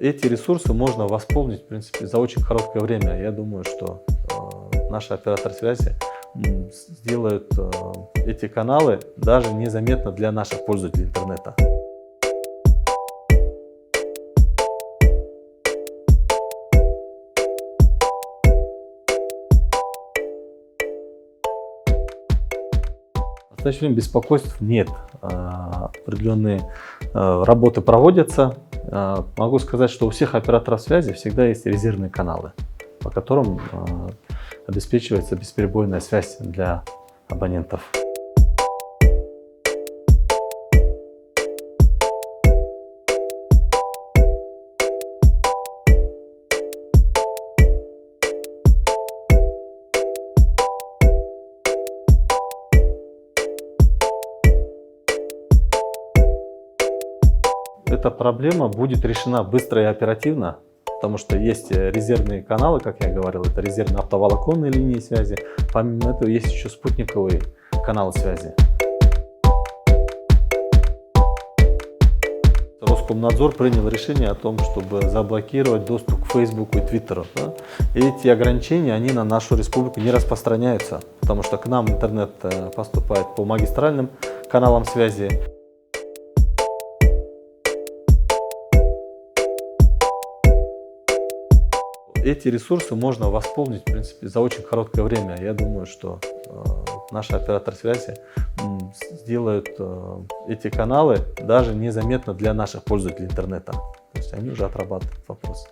Эти ресурсы можно восполнить, в принципе, за очень короткое время. Я думаю, что наши операторы связи сделают эти каналы даже незаметно для наших пользователей интернета. В настоящее время беспокойств нет. Определенные работы проводятся. Могу сказать, что у всех операторов связи всегда есть резервные каналы, по которым обеспечивается бесперебойная связь для абонентов. Эта проблема будет решена быстро и оперативно, потому что есть резервные каналы, как я говорил, это резервные оптоволоконные линии связи. Помимо этого есть еще спутниковые каналы связи. Роскомнадзор принял решение о том, чтобы заблокировать доступ к Facebook и Twitter. Да? И эти ограничения, они на нашу республику не распространяются, потому что к нам интернет поступает по магистральным каналам связи. Эти ресурсы можно восполнить, в принципе, за очень короткое время. Я думаю, что наши операторы связи сделают эти каналы даже незаметно для наших пользователей интернета. То есть они уже отрабатывают вопрос.